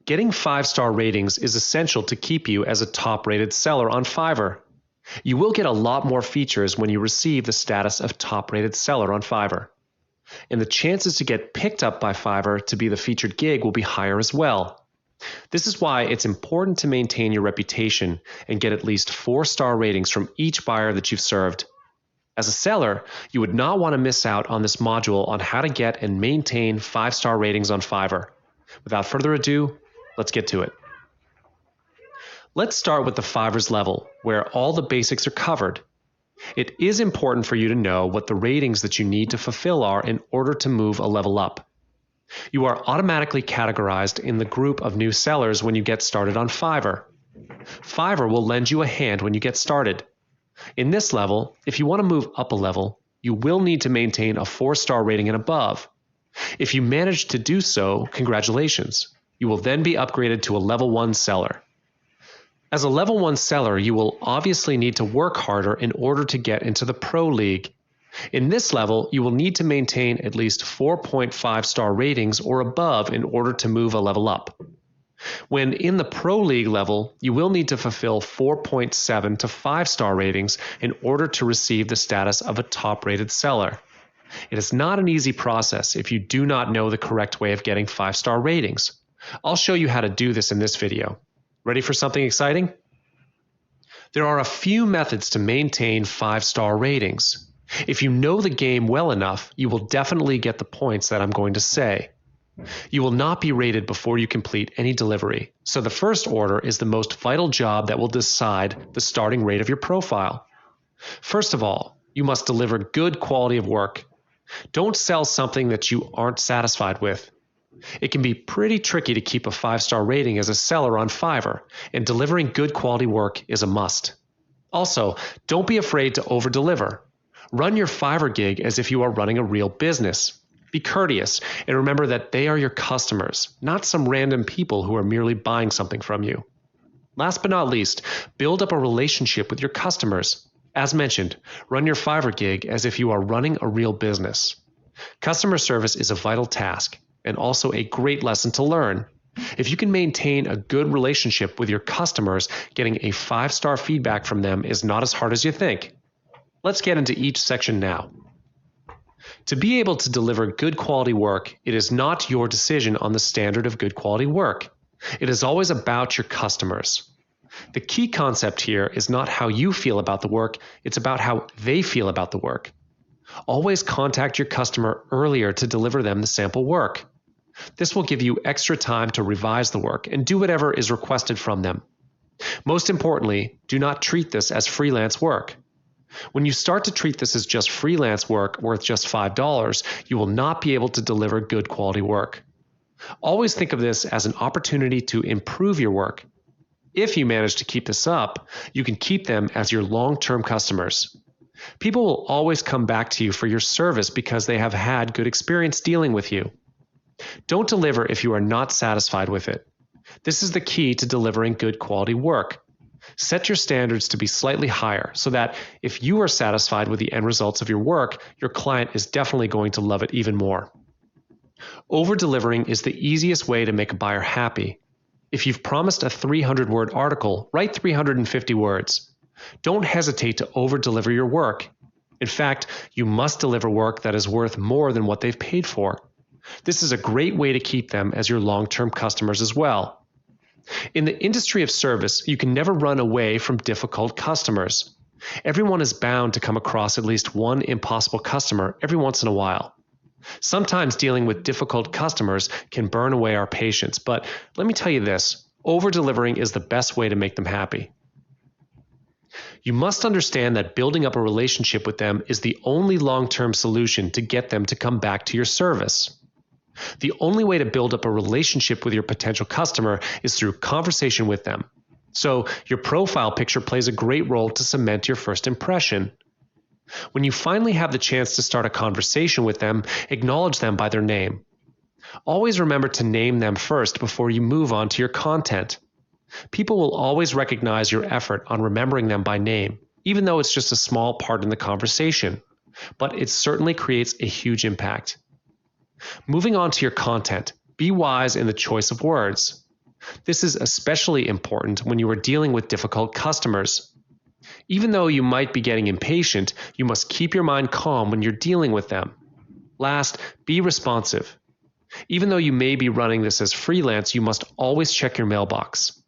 Getting 5-star ratings is essential to keep you as a top-rated seller on Fiverr. You will get a lot more features when you receive the status of top-rated seller on Fiverr. And the chances to get picked up by Fiverr to be the featured gig will be higher as well. This is why it's important to maintain your reputation and get at least 4-star ratings from each buyer that you've served. As a seller, you would not want to miss out on this module on how to get and maintain 5-star ratings on Fiverr. Without further ado, let's get to it. Let's start with the Fiverr's level, where all the basics are covered. It is important for you to know what the ratings that you need to fulfill are in order to move a level up. You are automatically categorized in the group of new sellers when you get started on Fiverr. Fiverr will lend you a hand when you get started. In this level, if you want to move up a level, you will need to maintain a 4-star rating and above. If you manage to do so, congratulations. You will then be upgraded to a level 1 seller. As a level 1 seller, you will obviously need to work harder in order to get into the Pro League. In this level, you will need to maintain at least 4.5-star ratings or above in order to move a level up. When in the Pro League level, you will need to fulfill 4.7 to 5-star ratings in order to receive the status of a top-rated seller. It is not an easy process if you do not know the correct way of getting 5-star ratings. I'll show you how to do this in this video. Ready for something exciting? There are a few methods to maintain 5-star ratings. If you know the game well enough, you will definitely get the points that I'm going to say. You will not be rated before you complete any delivery, so the first order is the most vital job that will decide the starting rate of your profile. First of all, you must deliver good quality of work. Don't sell something that you aren't satisfied with. It can be pretty tricky to keep a 5-star rating as a seller on Fiverr, and delivering good quality work is a must. Also, don't be afraid to over-deliver. Run your Fiverr gig as if you are running a real business. Be courteous, and remember that they are your customers, not some random people who are merely buying something from you. Last but not least, build up a relationship with your customers. As mentioned, run your Fiverr gig as if you are running a real business. Customer service is a vital task, and also a great lesson to learn. If you can maintain a good relationship with your customers, getting a 5-star feedback from them is not as hard as you think. Let's get into each section now. To be able to deliver good quality work, it is not your decision on the standard of good quality work. It is always about your customers. The key concept here is not how you feel about the work, it's about how they feel about the work. Always contact your customer earlier to deliver them the sample work. This will give you extra time to revise the work and do whatever is requested from them. Most importantly, do not treat this as freelance work. When you start to treat this as just freelance work worth just $5, you will not be able to deliver good quality work. Always think of this as an opportunity to improve your work. If you manage to keep this up, you can keep them as your long-term customers. People will always come back to you for your service because they have had good experience dealing with you. Don't deliver if you are not satisfied with it. This is the key to delivering good quality work. Set your standards to be slightly higher so that if you are satisfied with the end results of your work, your client is definitely going to love it even more. Over-delivering is the easiest way to make a buyer happy. If you've promised a 300-word article, write 350 words. Don't hesitate to over-deliver your work. In fact, you must deliver work that is worth more than what they've paid for. This is a great way to keep them as your long-term customers as well. In the industry of service, you can never run away from difficult customers. Everyone is bound to come across at least one impossible customer every once in a while. Sometimes dealing with difficult customers can burn away our patience, but let me tell you this, over-delivering is the best way to make them happy. You must understand that building up a relationship with them is the only long-term solution to get them to come back to your service. The only way to build up a relationship with your potential customer is through conversation with them. So your profile picture plays a great role to cement your first impression. When you finally have the chance to start a conversation with them, acknowledge them by their name. Always remember to name them first before you move on to your content. People will always recognize your effort on remembering them by name, even though it's just a small part in the conversation, but it certainly creates a huge impact. Moving on to your content, be wise in the choice of words. This is especially important when you are dealing with difficult customers. Even though you might be getting impatient, you must keep your mind calm when you're dealing with them. Last, be responsive. Even though you may be running this as freelance, you must always check your mailbox.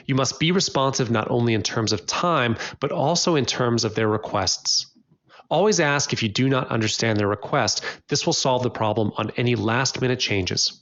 You must be responsive not only in terms of time, but also in terms of their requests. Always ask if you do not understand their request. This will solve the problem on any last-minute changes.